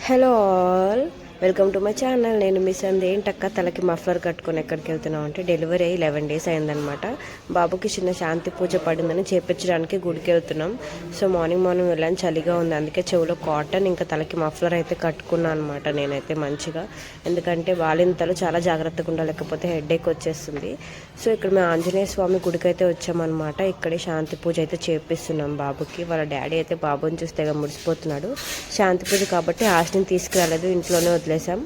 Hello all, welcome to my channel. నేను miss అంది. ఏంటక్క తలకి మఫ్లర్ కట్టుకొని ఎక్కడికి వెళ్తున్నాం అంటే, డెలివరీ అయ్యి 11 days అయిందనమాట. బాబుకి చిన్న శాంతి పూజ పడిందని చేపించడానికి గుడికి వెళ్తున్నాం. సో మార్నింగ్ వెళ్ళాను, చలిగా ఉంది. అందుకే చెవులో కాటన్ ఇంకా తలకి మఫ్లర్ అయితే కట్టుకున్నాను అనమాట నేనైతే మంచిగా. ఎందుకంటే బాలింతలు చాలా జాగ్రత్తగా ఉండాలి, లేకపోతే హెడేక్ వచ్చేస్తుంది. సో ఇక్కడ మేము ఆంజనేయ స్వామి గుడికి అయితే వచ్చామన్నమాట. ఇక్కడే శాంతి పూజ అయితే చేపిస్తున్నాం బాబుకి. వాళ్ళ డాడీ అయితే బాబుని చూస్తే ముడిసిపోతున్నాడు. శాంతి పూజ కాబట్టి హాస్టల్ని తీసుకురాలేదు, ఇంట్లోనే వదిలేసాం.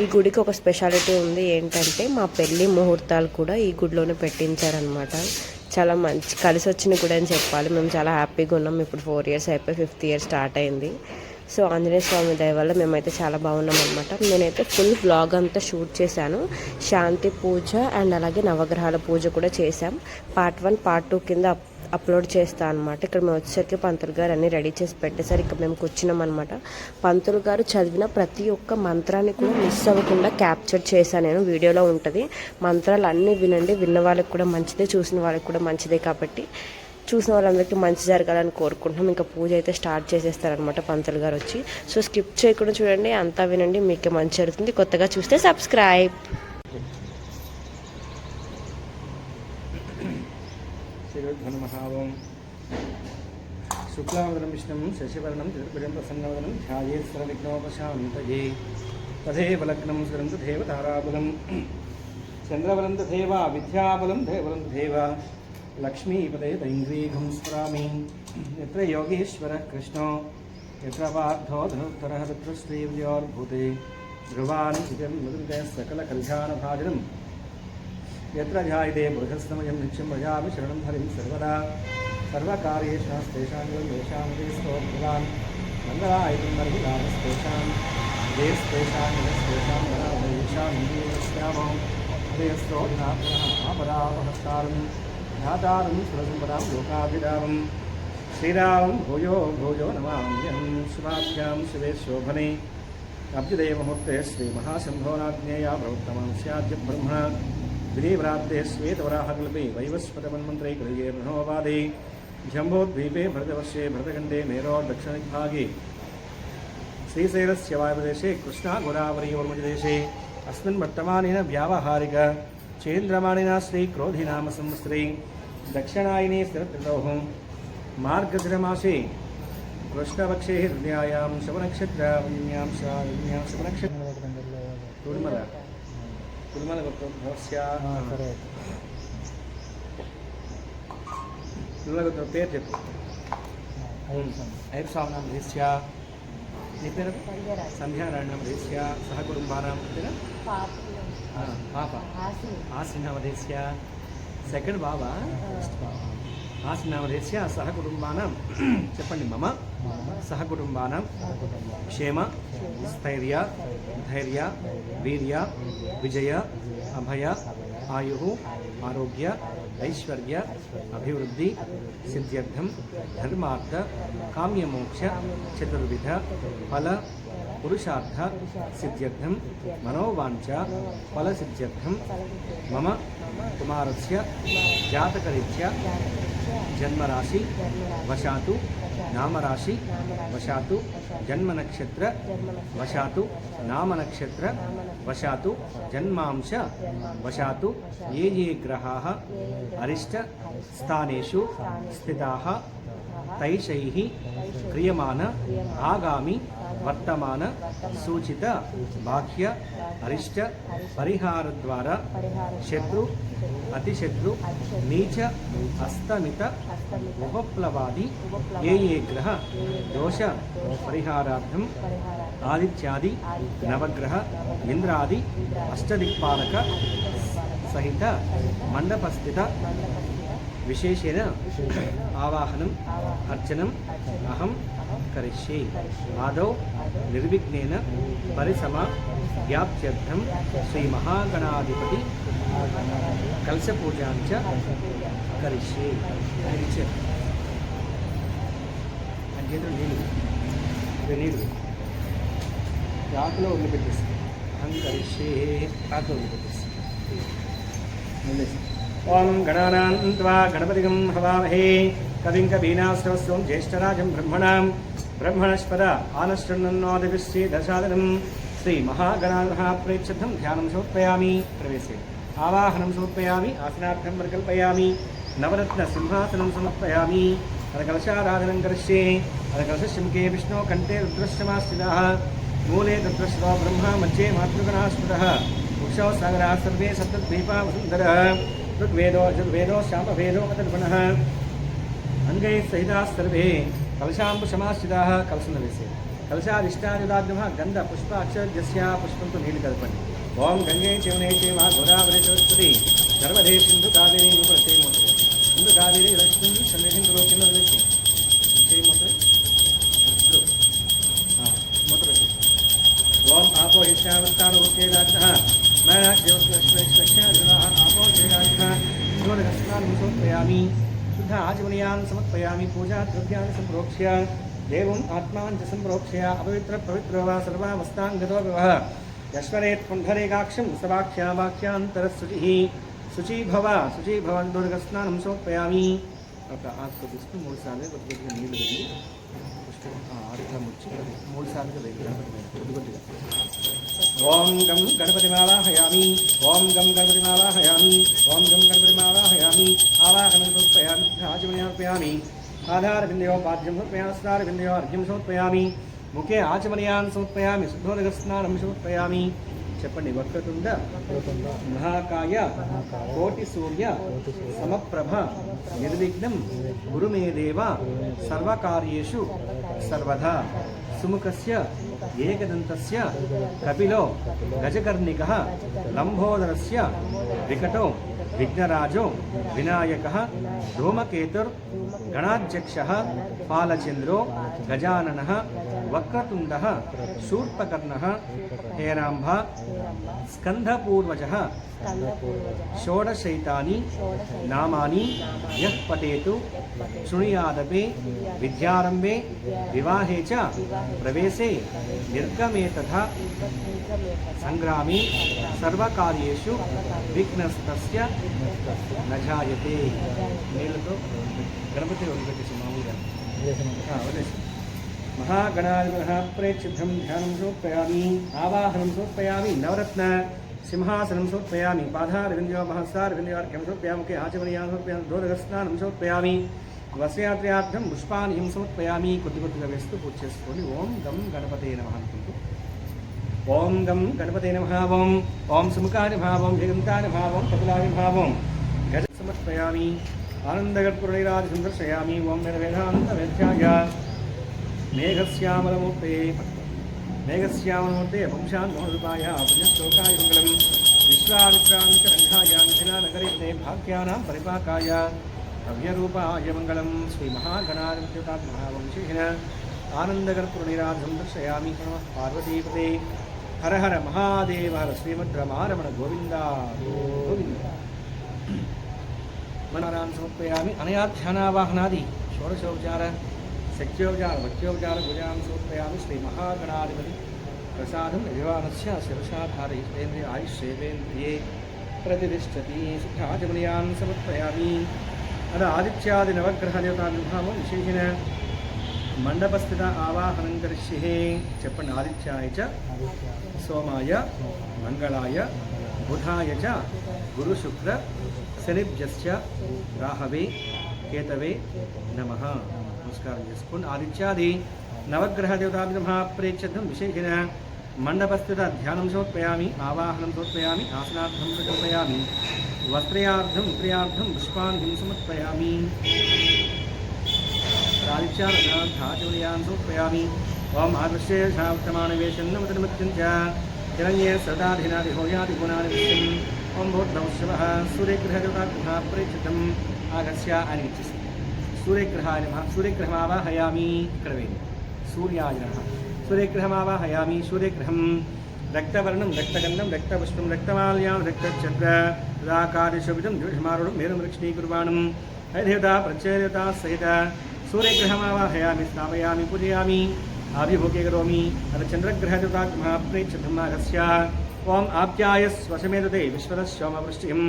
ఈ గుడికి ఒక స్పెషాలిటీ ఉంది. ఏంటంటే మా పెళ్ళి ముహూర్తాలు కూడా ఈ గుడిలోనే పెట్టించారనమాట. చాలా మంచి కలిసి వచ్చిన గుడి అని చెప్పాలి. మేము చాలా హ్యాపీగా ఉన్నాం. ఇప్పుడు 4 years అయిపోయి 5th year స్టార్ట్ అయింది. సో ఆంజనేయ స్వామి దయ వల్ల మేమైతే చాలా బాగున్నాం అనమాట. నేనైతే ఫుల్ వ్లాగ్ అంతా షూట్ చేశాను. శాంతి పూజ అండ్ అలాగే నవగ్రహాల పూజ కూడా చేశాం. పార్ట్ 1 పార్ట్ 2 కింద అప్లోడ్ చేస్తాను అనమాట. ఇక్కడ మేము వచ్చేసరికి పంతులు గారు అన్నీ రెడీ చేసి పెట్టేసరికి ఇక్కడ మేము కూర్చున్నాం అనమాట. పంతులు గారు చదివిన ప్రతి ఒక్క మంత్రాన్ని కూడా మిస్ అవ్వకుండా క్యాప్చర్ చేశాను నేను. వీడియోలో ఉంటుంది. మంత్రాలు అన్నీ వినండి. విన్న వాళ్ళకి కూడా మంచిదే, చూసిన వాళ్ళకి కూడా మంచిదే. కాబట్టి చూసిన వాళ్ళందరికీ మంచి జరగాలని కోరుకుంటున్నాం. ఇంకా పూజ అయితే స్టార్ట్ చేసేస్తారనమాట పంతులు గారు వచ్చి. సో స్కిప్ చేయకుండా చూడండి, అంతా వినండి, మీకే మంచి జరుగుతుంది. కొత్తగా చూస్తే సబ్స్క్రైబ్. శ్రీరుద్ధ్వన్మహావం శుక్లావదనం విష్ణుం శశివర్ణం చతుర్భుజం ప్రసన్నవదనం ధ్యాయేత్ సర్వవిఘ్నోపశాంతయే. తథైవ లగ్నం స్వరం తథైవ తారాబలం చంద్రబలం తథైవ విద్యాబలం తథైవలం తథైవ లక్ష్మీపదే తైంద్రీఘం స్మరామి. యత్ర యోగేశ్వరः కృష్ణో యత్ర పార్థో ధనుత్తరः తత్ర శ్రీవిద్యోర్భూతే ధ్రువాన్ ఇదం మృదుతే సకలకల్యాణభాజనం. यत्र ध्यायते बृहस्तमयं नित्यं भजामि शरणं हरिं सर्वदा. सर्वकार्येषु तेषां येषां स्तोत्रान् मङ्गलायतं बर्हिलामस्तेषां देस्तेषां यस्तेषां वरादेषां श्यामो हृदयस्तोधनात्मनः आपदापहस्तारं ध्यातारं सुरसम्पदां लोकाभिरामं श्रीरामं भूयो भूयो नमाम्यहं. शुभाभ्यां शिवे शोभने अभ्युदयमुहूर्ते श्रीमहाशम्भोनाज्ञेया प्रवृत्तमां स्याद्य ब्रह्मणा विधिव्राते श्वेतवराहकल्पे वैवस्वतमन्मन्त्रे कृते ब्रह्मोपादे जम्बोद्वीपे भरतवर्षे भरतखण्डे मेरो दक्षिणभागे श्रीशैलस्य वायुप्रदेशे कृष्णागोदावरीयोर्मध्यदेशे अस्मिन् वर्तमानेन व्यावहारिक चेन्द्रमाणिना श्रीक्रोधिनामसंवत्सरे दक्षिणायने स्थिरतोः मार्गशिरमासे कृष्णपक्षे हृदयायां शवनक्षत्रावण्यां शवनक्षत्र तुर्मला तुलमल तुलमल పేరు చెప్పు. ఐదు సావనాం రీస్య నీ పేరు సంధ్యారాయణం రీస్య సహ కుటుంబానాం పాప ఆశ్రినామధేస్య సెకండ్ బాబా ఆశ్రినామధేస్య సహ కుటుంబానాం చెప్పండి. మమ సహ కుటుంబానాం క్షేమ స్థైర్య ధైర్య వీర్య విజయ అభయ ఆయు ఆరోగ్య ఐశ్వర్య అభివృద్ధి సిద్ధ్యర్థం ధర్మార్థ కామ్యమోక్ష చతుర్విధ ఫల పురుషార్థ సిద్ధ్యర్థం మనోవాంఛ ఫలసిద్ధ్యర్థం మమ కుమారస్య జాతకరీత్యా జన్మరాశి వశాతు నామరాశి వశాతు జన్మనక్షత్ర వశాతు నామనక్షత్ర వశాతు జన్మాంశ వశాతు ఏ ఏ గ్రహాः అరిష్ట స్థానేషు స్థితాः తైషైః క్రియమాణ ఆగామి వర్తమాన సూచిత బాహ్య అరిష్ట పరిహార ద్వారా శత్రు అతిశత్రు నీచ అస్తమిత ఉపప్లవాది ఏ ఏ గ్రహ దోష పరిహారార్థం ఆదిత్యాది నవగ్రహ ఇంద్రాది అష్టదిక్పాలక సహిత మండపస్థిత విశేషేణ ఆవాహనం అర్చనం అహం కరిష్యే. ఆదౌ నిర్విఘ్నేన పరిసమాప్త్యర్థం శ్రీ మహాగణాధిపతి కలశపూజాంచ కరిష్యే. చేతులు నీళ్ళు ఆకులో వదిలిపెట్టేస్తాను. అహం కరిష్యే ఆకులో వదిలిపెట్టేస్తాను. ఓం గణానాం త్వా గణపతిగం హవామహే కవిం కవీనాశ్రవస్వం జ్యేష్ఠరాజం బ్రహ్మణాం ब्रह्मणस्पद आनशृण्वन्नोदिविश्चे दशादनं श्रीमहागणाधिपतेच्छब्दं ध्यानं समर्पयामि। प्रवेशे आवाहनं समर्पयामि। आसनार्थं परिकल्पयामि। नवरत्नसिंहासनं समर्पयामि। कलशाराधनं करिष्ये। कलशशृङ्गे विष्णो कण्ठे रुद्रश्रमास्थितः मूले रुद्रश्रो ब्रह्मा मध्ये मातृगणः स्मृतः वृक्षौ सागराः सर्वे सप्तद्वीपा वसुन्धरः ऋग्वेदो यजुर्वेदो सामवेदो अथर्वणः अंगैः सहिताः सर्वे कलशाम्बुसमाश्रिताः। कलशनवेशे कलशाधिष्ठायुधाग्नः गन्ध पुष्पाक्षर्यस्य पुष्पं तु नीलकल्पने ओं गंगे चेवने चेवा गोदावरी सरस्वती नर्मदे सिन्धु कावेरी उपरसे मोत्रे सिन्धु कावेरी रश्मि सन्निधिं करोति नर्मदे से मोत्रे मोत्रे ओम आपो हिष्ठावस्तारो उच्चेदाग्नः मैं देवस्वश्रेष्ठः आपो चेदाग्नः सूर्यस्नानं समर्पयामि। शुद्ध आचमनीयान् समर्पयामि। पूजा द्रव्याणि सम्प्रोक्ष्य देवम् आत्मान् च सम्प्रोक्ष्य अपवित्र पवित्रो वा सर्वावस्थाङ्गतो विवह यश्वरेत् पुण्डरीकाक्षं सवाख्यावाख्यान्तरशुचिः शुचि भव दुर्गस्नानं समर्पयामि। आपको विष्णु मूल साल नील अर्थम मूल साल ओं गं गणपतिमावाहयामि। ओं गं गणपतिमावाहयामि। ओं गं गणपतिमावाहयामि। आवाहनं समर्पयामि। आचमनीयार्पयामि। आधारबिन्दयो पाद्यं समर्पयामि। स्नानबिन्दयो अर्घ्यं समर्पयामि। मुखे आचमनीयान् समर्पयामि। शुद्धोदकस्नानं समर्पयामि। చెప్పండి వక్రతుండ మహాకాయ కోటి సూర్య సమప్రభ నిర్విఘ్నం గురు మే దేవ సర్వకార్యేషు సర్వదా సుముఖస్య ఏకదంతస్య కపిలో గజకర్ణికః లంబోదరస్య వికటో విఘ్నరాజో వినాయకః ధూమకేతుర్ గణాధ్యక్షః పాలచంద్రో గజాననః వక్రతుండః శూర్పకర్ణః हेराम्भ स्कंधपूर्वजः षोडशैतानि नामानि यः पठेतु शृणुयादपि विद्यारम्भे विवाहे च प्रवेशे निर्गमे तथा संग्रामे सर्वकार्येषु विघ्नस्तस्य न जायते। नीलतो गणपति वदिष्यति मामूलः महागणाधिपः प्रेक्षितं ध्यानं समर्पयामि। आवाहनं समर्पयामि। नवरत्न सिंहासनं समर्पयामि। पादारविन्द्यो महस्तारविन्द्योर्घ्यं समर्पयामि। मुखे आचमनीयान् समर्पयामि। दोदकस्नानं समर्पयामि। वस्त्रयात्रार्थं पुष्पाणिं समर्पयामि। కొద్దిగా వేస్తూ పూజ చేసుకోండి। ఓం గం గణపతే నమః అనుకుంటూ ఓం గం గణపతే నమః ఓం ఓం సుముఖాయ నమః ఓం జగంతాయ నమః ఓం కపిలాయ నమః ఓం గజ సమర్పయామి। ఆనందగర్పురైరాజం దర్శయామి। ఓం వేదాంత వేద్యాయ मेघश्यामलमूर्ते वंशान्मोहरूपाय पुण्यश्लोकाय मङ्गलं विश्वामित्रान्तरङ्गाय मिथिलानगरे भाग्यानां परिपाकाय भव्यरूपाय मङ्गलं श्रीमहागणाधिपतिर्वंशेन आनन्दगर्पुरनिराजं दर्शयामि। नमः पार्वतीपते हर हर महादेव हर श्रीमद्रमारमण गोविन्द गोविन्द मनारान् समर्पयामि। अनया ध्यानावाहनादि षोडशोपचार शक्योपचार भक्त्योपचार पूजां समर्पयामि। श्रीमहागणाधिपति प्रसादं यजमानस्य शिरसा धारयितेन्द्रिय आयुष्येवेन्द्रिये प्रतिष्ठति। सिद्धाचमनीयान् समर्पयामि। अद आदित्यादिनवग्रहदेवतानुभावं विशेषेण मण्डपस्थित आवाहनं करिष्ये। చెప్పండి आदित्याय च सोमाय मंगलाय बुधाय च गुरु शुक्र शनिभ्यश्च राहवे केतवे नमः। नमस्कारं చేసుకోండి। ఆదిత్యాది నవగ్రహ దేవతాభ్యः ప్రేక్షితం విశేషేణ మండపస్థిత ధ్యానం సమర్పయామి। ఆవాహనం సమర్పయామి। ఆసనార్థం ప్రకల్పయామి। వస్త్రయార్థం ప్రియార్థం పుష్పాన్ని సమర్పయామి। ఆదిత్యాదినాథాచమనీయాన్ సమర్పయామి। ఓం ఆదృశ్య శాప్తమానవేశన్నమతనిమత్యం చ హిరణ్యే సదాధినాది హోయాది గుణాని విశ్వం ఓం భూర్భువః సూర్యగ్రహ దేవతాభ్యः ప్రేక్షితం ఆగస్య అని ఇచ్చేసి सूर्यग्रहाय नमः। सूर्यग्रहमावाहयामि। ఇక్కడ వేయండి। सूर्याय नमः। सूर्यग्रहमावाहयामि। सूर्यग्रहं रक्तवर्णं रक्तगन्धं रक्तपुष्पं रक्तमाल्यां रक्तचन्द्र तदाकार्यशोभितं द्विषमारूढं मेरुमृक्षणीकुर्वाणं हयदेवता प्रत्ययदेवता सहित सूर्यग्रहमावाहयामि। स्थापयामि पूजयामि। आभिभूके करोमि। अथ चन्द्रग्रहदेवताभ्यः प्रेक्षितं नागस्य ओम आप्याय स्वशमेदते विश्वदस्योमवृष्टिं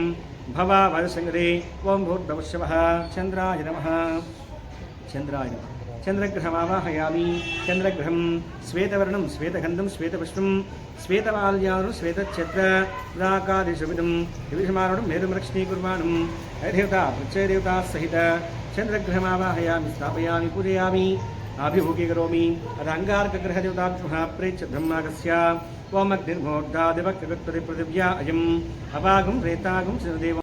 भवा वदसंगते ओम भूर्भुवः चन्द्राय नमः। चन्द्राय नमः। चन्द्रग्रहमावाहयामि चन्द्रग्रहं श्वेतवर्णं श्वेतगन्धं श्वेतपुष्पं श्वेतमाल्यानं श्वेतच्छत्रदाकादिशुभिदं दिविषमारुणं मेरुमलक्ष्मीकुर्वाणं देवता प्रत्ययदेवता सहित चन्द्रग्रहमावाहयामि स्थापयामि पूजयामि आभिमुखीकरोमि अदाङ्गारकग्रहदेवताभ्यः प्रेच्य ब्रह्मागस्य ओमग्निर्मोर्धादिवक्कृत्पदे पृथिव्या अयम् अपागं प्रेतागं देव